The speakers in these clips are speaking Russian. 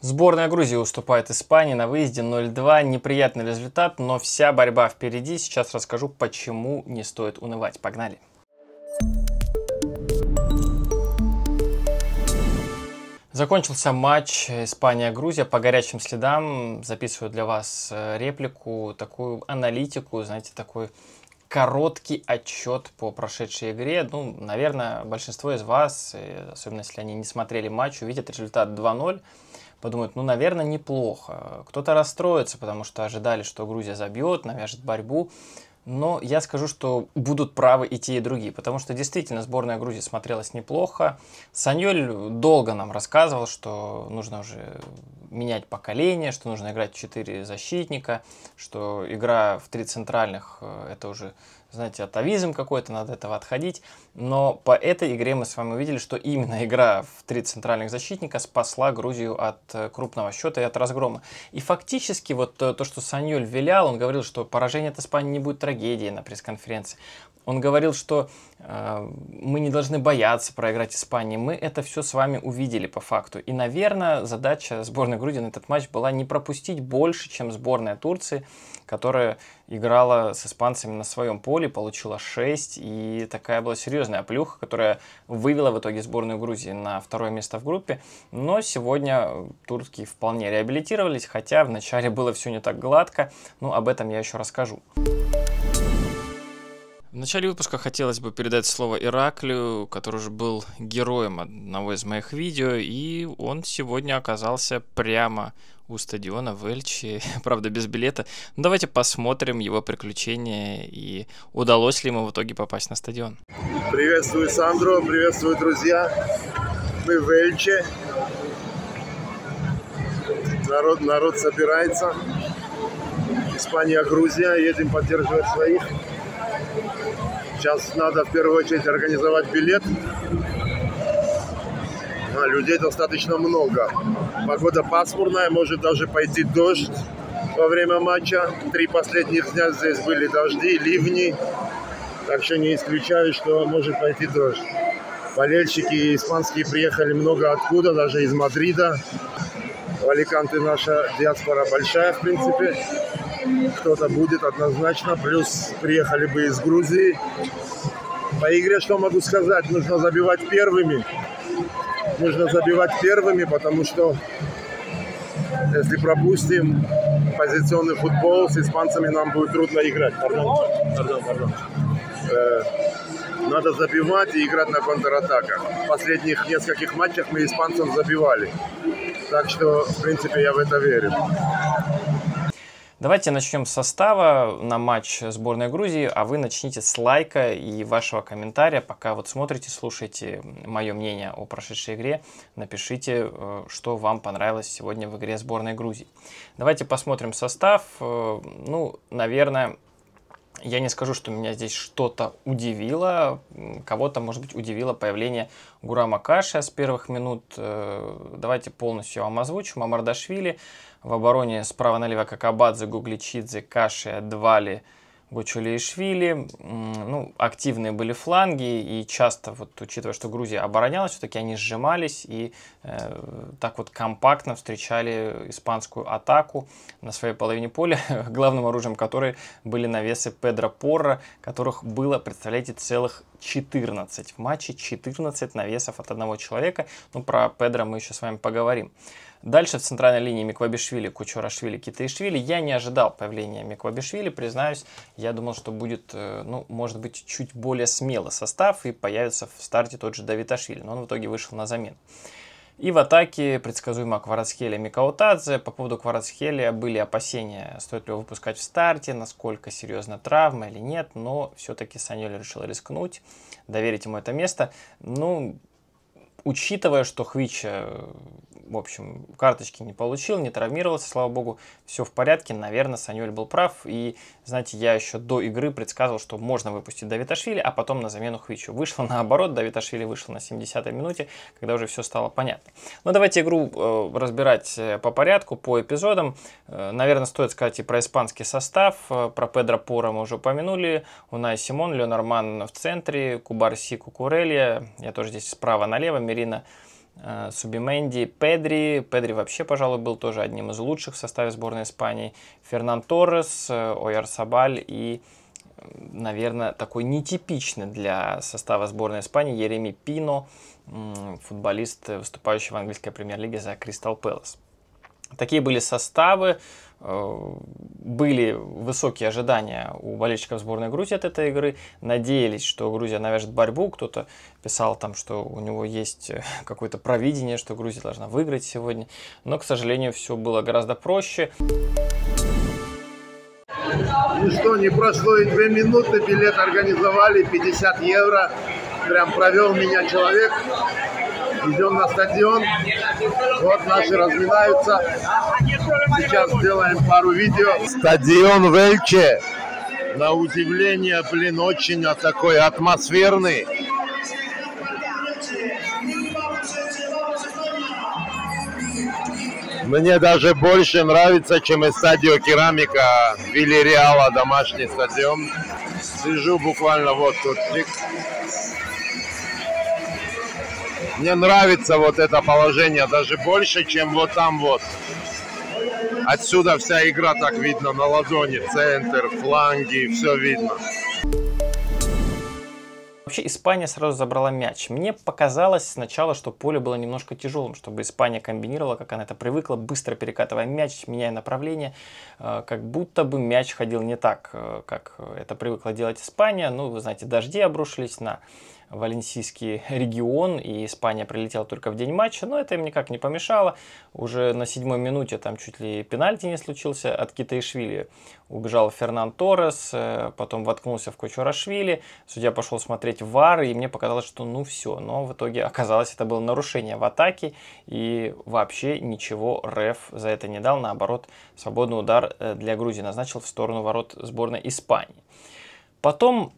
Сборная Грузии уступает Испании на выезде 0-2. Неприятный результат, но вся борьба впереди. Сейчас расскажу, почему не стоит унывать. Погнали! Закончился матч Испания-Грузия. По горячим следам записываю для вас реплику, такую аналитику, знаете, такой короткий отчет по прошедшей игре. Ну, наверное, большинство из вас, особенно если они не смотрели матч, увидят результат 2-0. Подумают, ну, наверное, неплохо. Кто-то расстроится, потому что ожидали, что Грузия забьет, навяжет борьбу. Но я скажу, что будут правы и те, и другие, потому что действительно сборная Грузии смотрелась неплохо. Саньоль долго нам рассказывал, что нужно уже менять поколение, что нужно играть в 4 защитника, что игра в 3 центральных – это уже, знаете, атовизм какой-то, надо от этого отходить. Но по этой игре мы с вами увидели, что именно игра в 3 центральных защитника спасла Грузию от крупного счета и от разгрома. И фактически вот то, что Саньоль вилял, он говорил, что поражение от Испании не будет трагедией на пресс-конференции. Он говорил, что мы не должны бояться проиграть Испании. Мы это все с вами увидели по факту. И, наверное, задача сборной Грузии на этот матч была не пропустить больше, чем сборная Турции, которая играла с испанцами на своем поле, получила 6. И такая была серьезная оплюха, которая вывела в итоге сборную Грузии на второе место в группе. Но сегодня турки вполне реабилитировались, хотя вначале было все не так гладко. Но об этом я еще расскажу. В начале выпуска хотелось бы передать слово Ираклию, который уже был героем одного из моих видео, и он сегодня оказался прямо у стадиона в Эльче, правда без билета. Но давайте посмотрим его приключения и удалось ли ему в итоге попасть на стадион. Приветствую, Сандро, приветствую, друзья. Мы в Эльче. Народ собирается. Испания, Грузия. Едем поддерживать своих. Сейчас надо в первую очередь организовать билет. Людей достаточно много. Погода пасмурная, может даже пойти дождь во время матча. 3 последних дня здесь были дожди, ливни. Так что не исключаю, что может пойти дождь. Болельщики испанские приехали много откуда, даже из Мадрида. В Аликанте наша диаспора большая, в принципе. Кто-то будет однозначно. Плюс приехали бы из Грузии. По игре что могу сказать? Нужно забивать первыми. Потому что если пропустим позиционный футбол, с испанцами нам будет трудно играть. Пардон. Надо забивать и играть на контратаках. В последних нескольких матчах мы испанцам забивали. Так что, в принципе, я в это верю. Давайте начнем с состава на матч сборной Грузии, а вы начните с лайка и вашего комментария. Пока вот смотрите, слушайте мое мнение о прошедшей игре, напишите, что вам понравилось сегодня в игре сборной Грузии. Давайте посмотрим состав. Ну, наверное, я не скажу, что меня здесь что-то удивило. Кого-то, может быть, удивило появление Гурама Кашия с первых минут. Давайте полностью вам озвучу. Мамардашвили в обороне справа налево Какабадзе, Гугличидзе, Кашия, Двали, Гучулиишвили. Ну, активные были фланги, и часто, вот, учитывая, что Грузия оборонялась, все-таки они сжимались и так вот компактно встречали испанскую атаку на своей половине поля, главным оружием которой были навесы Педро Порро, которых было, представляете, целых 14 в матче, 14 навесов от одного человека. Ну, про Педро мы еще с вами поговорим. Дальше в центральной линии Миквабишвили, Кучурашвили, Китаишвили. Я не ожидал появления Миквабишвили, признаюсь. Я думал, что будет, ну, может быть, чуть более смелый состав и появится в старте тот же Давиташвили. Но он в итоге вышел на замену. И в атаке предсказуемо Кварацхелия, Микаутадзе. По поводу Кварацхелия были опасения, стоит ли его выпускать в старте, насколько серьезна травма или нет. Но все-таки Саньоль решил рискнуть, доверить ему это место. Ну, учитывая, что Хвича, в общем, карточки не получил, не травмировался, слава богу, все в порядке, наверное, Саньоль был прав. И, знаете, я еще до игры предсказывал, что можно выпустить Давиташвили, а потом на замену Хвичу. Вышло наоборот, Давиташвили вышел на 70-й минуте, когда уже все стало понятно. Но давайте игру разбирать по порядку, по эпизодам. Наверное, стоит сказать и про испанский состав. Про Педро Порро мы уже упомянули. Унай Симон, Леонорман в центре, Кубарси, Кукурелья. Я тоже здесь справа налево. Мерина Субименди, Педри. Педри вообще, пожалуй, был тоже одним из лучших в составе сборной Испании. Фернан Торрес, Ойярсабаль и, наверное, такой нетипичный для состава сборной Испании Ереми Пино, футболист, выступающий в английской премьер-лиге за Кристал Пэлас. Такие были составы. Были высокие ожидания у болельщиков сборной Грузии от этой игры. Надеялись, что Грузия навяжет борьбу. Кто-то писал там, что у него есть какое-то провидение, что Грузия должна выиграть сегодня. Но, к сожалению, все было гораздо проще. Ну что, не прошло и 2 минуты, билет организовали, 50 евро. Прям провел меня человек. Идем на стадион. Вот наши разминаются. Сейчас сделаем пару видео. Стадион в Эльче. На удивление, блин, очень такой атмосферный. Мне даже больше нравится, чем Эстадио Керамика Вильяреала, домашний стадион. Сижу буквально вот тут. Мне нравится вот это положение даже больше, чем вот там вот. Отсюда вся игра так видно на ладони, центр, фланги, все видно. Вообще Испания сразу забрала мяч. Мне показалось сначала, что поле было немножко тяжелым, чтобы Испания комбинировала, как она это привыкла, быстро перекатывая мяч, меняя направление. Как будто бы мяч ходил не так, как это привыкла делать Испания. Ну, вы знаете, дожди обрушились на валенсийский регион, и Испания прилетела только в день матча, но это им никак не помешало. Уже на 7-й минуте там чуть ли пенальти не случился от Китаишвили. Убежал Фернан Торрес, потом воткнулся в Кочурашвили. Судья пошел смотреть ВАР, и мне показалось, что ну все. Но в итоге оказалось, это было нарушение в атаке, и вообще ничего РЕФ за это не дал. Наоборот, свободный удар для Грузии назначил в сторону ворот сборной Испании. Потом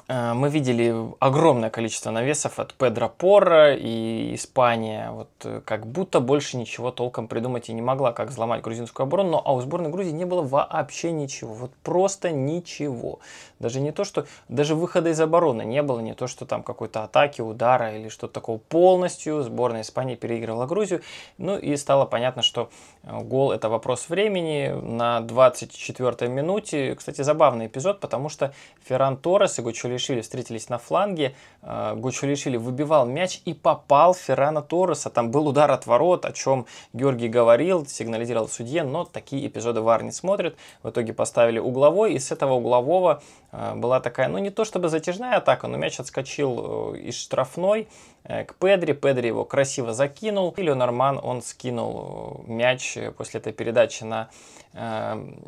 мы видели огромное количество навесов от Педро Порро, и Испания вот как будто больше ничего толком придумать и не могла, как взломать грузинскую оборону, а у сборной Грузии не было вообще ничего, вот просто ничего. Даже не то, что даже выхода из обороны не было, не то, что там какой-то атаки, удара или что-то такого. Полностью сборная Испании переигрывала Грузию, ну и стало понятно, что гол — это вопрос времени. На 24-й минуте, кстати, забавный эпизод, потому что Ферран Торрес и Гочурашвили встретились на фланге. Гочурашвили выбивал мяч и попал в Феррана Торреса. Там был удар от ворот, о чем Георгий говорил, сигнализировал судье, но такие эпизоды ВАР не смотрит. В итоге поставили угловой, и с этого углового была такая, ну не то чтобы затяжная атака, но мяч отскочил из штрафной к Педри. Педри его красиво закинул. И Ленорман, он скинул мяч после этой передачи на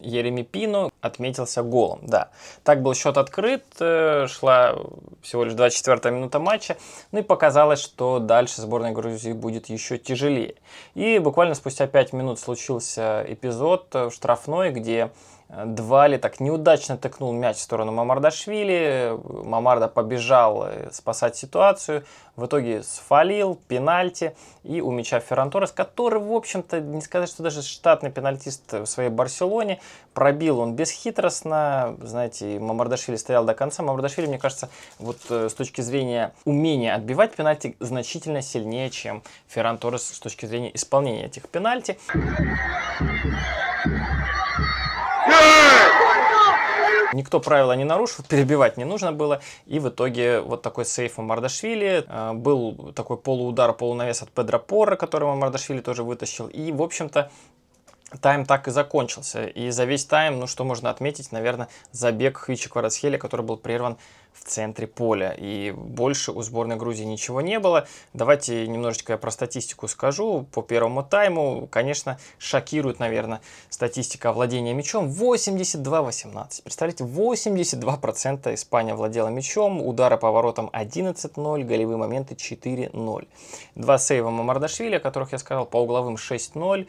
Ереми Пину, отметился голом. Да, так был счет открыт, шла всего лишь 24-я минута матча, ну и показалось, что дальше сборной Грузии будет еще тяжелее. И буквально спустя 5 минут случился эпизод в штрафной, где Двали так неудачно тыкнул мяч в сторону Мамардашвили. Мамарда побежал спасать ситуацию. В итоге сфалил, пенальти. И у мяча Ферран Торрес, который, в общем-то, не сказать, что даже штатный пенальтист в своей Барселоне. Пробил он бесхитростно. Знаете, Мамардашвили стоял до конца. Мамардашвили, мне кажется, вот с точки зрения умения отбивать пенальти значительно сильнее, чем Ферран Торрес с точки зрения исполнения этих пенальти. Никто правила не нарушил, перебивать не нужно было. И в итоге вот такой сейф Мамардашвили. Был такой полуудар, полунавес от Педро Порро, который Мамардашвили тоже вытащил. И, в общем-то, тайм так и закончился. И за весь тайм, ну что можно отметить, наверное, забег Хвичи-Кварацхелия, который был прерван в центре поля. И больше у сборной Грузии ничего не было. Давайте немножечко я про статистику скажу. По первому тайму, конечно, шокирует, наверное, статистика владения мячом. 82-18. Представляете, 82% Испания владела мячом. Удары по воротам 11-0, голевые моменты 4-0. Два сейва Мамардашвили, о которых я сказал, по угловым 6-0.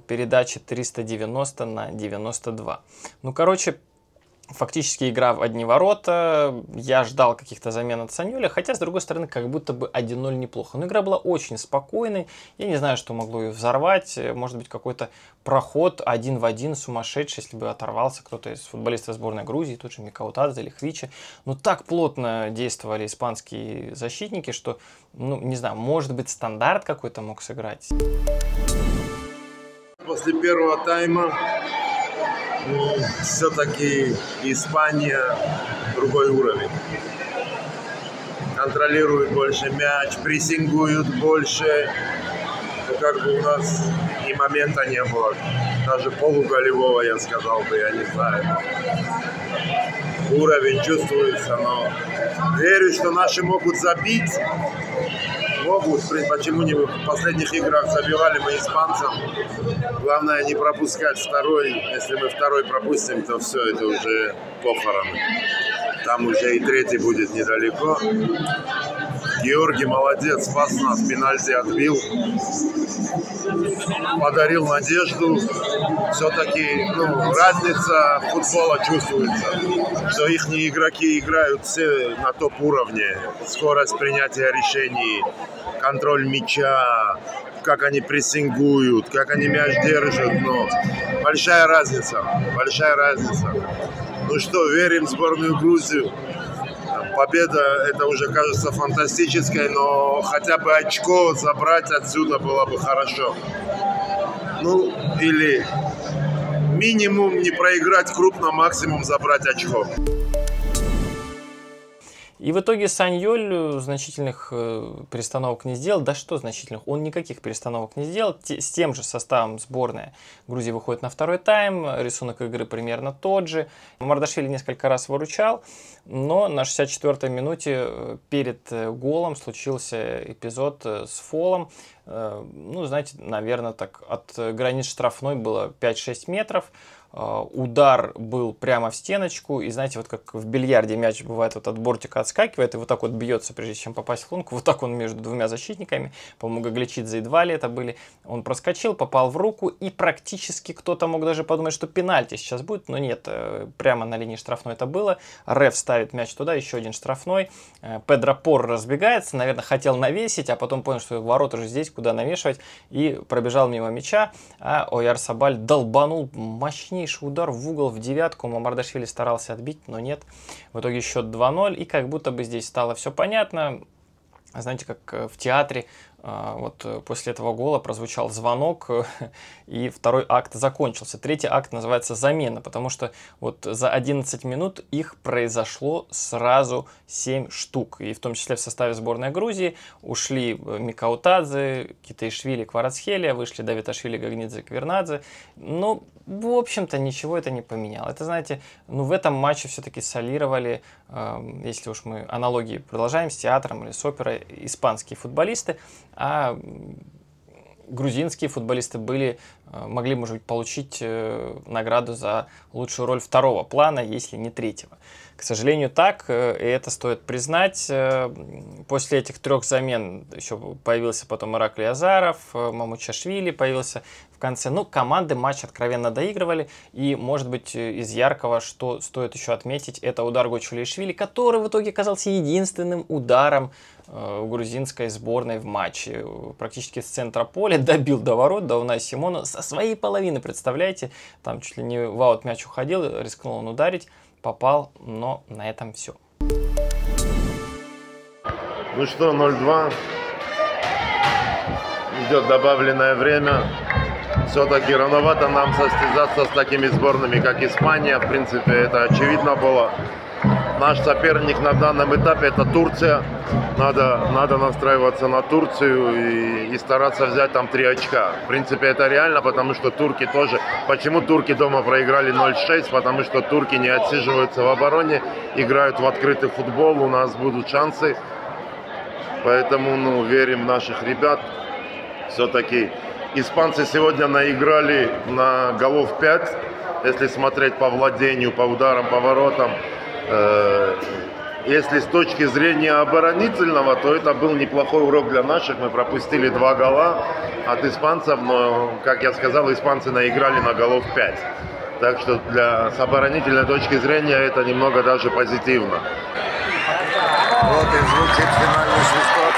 Передачи 390 на 92. Ну, короче, Фактически игра в одни ворота, я ждал каких-то замен от Саньоля, хотя, с другой стороны, как будто бы 1-0 неплохо. Но игра была очень спокойной, я не знаю, что могло ее взорвать, может быть, какой-то проход 1 в 1 сумасшедший, если бы оторвался кто-то из футболистов сборной Грузии, тот же Микаутадзе или Хвича. Но так плотно действовали испанские защитники, что, ну, не знаю, может быть, стандарт какой-то мог сыграть. После первого тайма все-таки Испания другой уровень. Контролируют больше мяч, прессингуют больше. Но как бы у нас и момента не было. Даже полуголевого, я сказал бы, я не знаю. Уровень чувствуется, но верю, что наши могут забить. Могут. Почему не в последних играх забивали мы испанцам? Главное не пропускать второй. Если мы второй пропустим, то все, это уже похороны. Там уже и третий будет недалеко. Георгий молодец, спас нас, пенальти отбил. Подарил надежду. Все-таки разница футбола чувствуется. Что их игроки играют все на топ-уровне. Скорость принятия решений, контроль мяча, как они прессингуют, как они мяч держат. Но большая разница, большая разница. Ну что, верим в сборную Грузию. Победа, это уже кажется фантастической, но хотя бы очко забрать отсюда было бы хорошо. Ну, или минимум не проиграть крупно, максимум забрать очко. И в итоге Саньоль значительных перестановок не сделал. Да что значительных? Он никаких перестановок не сделал. С тем же составом сборная Грузии выходит на второй тайм. Рисунок игры примерно тот же. Мамардашвили несколько раз выручал. Но на 64-й минуте перед голом случился эпизод с фолом. Ну, знаете, наверное, так от границ штрафной было 5-6 метров. Удар был прямо в стеночку, и знаете, вот как в бильярде мяч бывает вот от бортика отскакивает, и вот так вот бьется, прежде чем попасть в лунку, вот так он между двумя защитниками, по-моему, Гагличидзе и Двали это были, он проскочил, попал в руку, и практически кто-то мог даже подумать, что пенальти сейчас будет, но нет, прямо на линии штрафной это было, Реф ставит мяч туда, еще один штрафной, Педро Порро разбегается, наверное, хотел навесить, а потом понял, что ворота уже здесь, куда навешивать, и пробежал мимо мяча, а Ойярсабаль долбанул мощнее удар в угол, в девятку. Мамардашвили старался отбить, но нет. В итоге счет 2-0. И как будто бы здесь стало все понятно. Знаете, как в театре, вот после этого гола прозвучал звонок, и второй акт закончился. Третий акт называется «Замена», потому что вот за 11 минут их произошло сразу 7 штук. И в том числе в составе сборной Грузии ушли Микаутадзе, Китаишвили, Кварацхелия, вышли Давиташвили, Гагнидзе, Квернадзе. Ну, в общем-то, ничего это не поменяло. Это, знаете, ну, в этом матче все-таки солировали, если уж мы аналогии продолжаем с театром или с оперой, испанские футболисты, а грузинские футболисты могли, может быть, получить награду за лучшую роль второго плана, если не третьего. К сожалению, так, и это стоит признать. После этих трех замен еще появился потом Ираклий Азаров, Мамучашвили появился в конце. Ну, команды матч откровенно доигрывали, и, может быть, из яркого, что стоит еще отметить, это удар Гочулишвили, который в итоге оказался единственным ударом грузинской сборной в матче. Практически с центра поля добил до ворот, до Унай Симона со своей половины, представляете? Там чуть ли не в аут мяч уходил, рискнул он ударить, попал, но на этом все. Ну что, 0-2. Идет добавленное время. Все-таки рановато нам состязаться с такими сборными, как Испания. В принципе, это очевидно было. Наш соперник на данном этапе это Турция. Надо настраиваться на Турцию и стараться взять там 3 очка. В принципе, это реально, потому что турки тоже... Почему турки дома проиграли 0-6? Потому что турки не отсиживаются в обороне, играют в открытый футбол, у нас будут шансы. Поэтому, верим в наших ребят. Все-таки испанцы сегодня наиграли на голов 5. Если смотреть по владению, по ударам, по воротам. Если с точки зрения оборонительного, то это был неплохой урок для наших. Мы пропустили 2 гола от испанцев, но, как я сказал, испанцы наиграли на голов 5. Так что с оборонительной точки зрения это немного даже позитивно. Вот и звучит финальный свисток.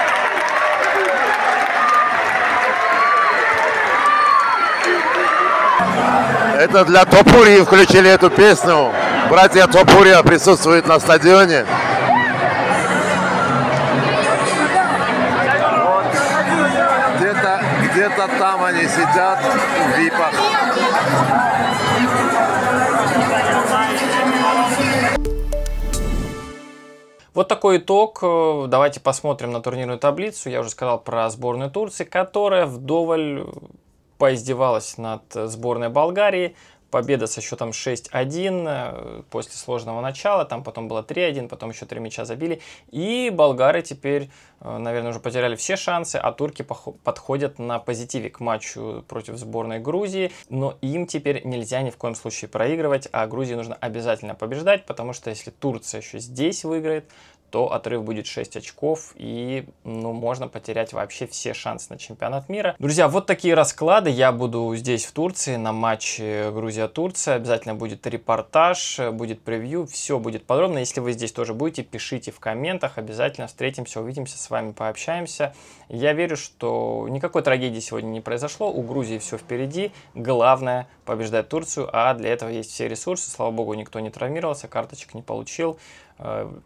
Это для Топурии включили эту песню. Братья Топурия присутствуют на стадионе. Вот. Где-то там они сидят в випах. Вот такой итог. Давайте посмотрим на турнирную таблицу. Я уже сказал про сборную Турции, которая вдоволь поиздевалась над сборной Болгарии. Победа со счетом 6-1 после сложного начала. Там потом было 3-1, потом еще 3 мяча забили. И болгары теперь, наверное, уже потеряли все шансы, а турки подходят на позитиве к матчу против сборной Грузии. Но им теперь нельзя ни в коем случае проигрывать, а Грузии нужно обязательно побеждать, потому что если Турция еще здесь выиграет, то отрыв будет 6 очков, и можно потерять вообще все шансы на чемпионат мира. Друзья, вот такие расклады. Я буду здесь, в Турции, на матче Грузия-Турция. Обязательно будет репортаж, будет превью, все будет подробно. Если вы здесь тоже будете, пишите в комментах. Обязательно встретимся, увидимся, с вами пообщаемся. Я верю, что никакой трагедии сегодня не произошло. У Грузии все впереди. Главное — побеждать Турцию, а для этого есть все ресурсы. Слава богу, никто не травмировался, карточек не получил.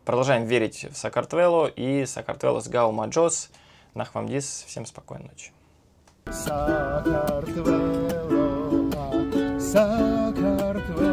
Продолжаем верить в Сакартвело, и Сакартвело с Гау Маджос. Нахвамдис. Всем спокойной ночи. Сакартвело, Сакартвело.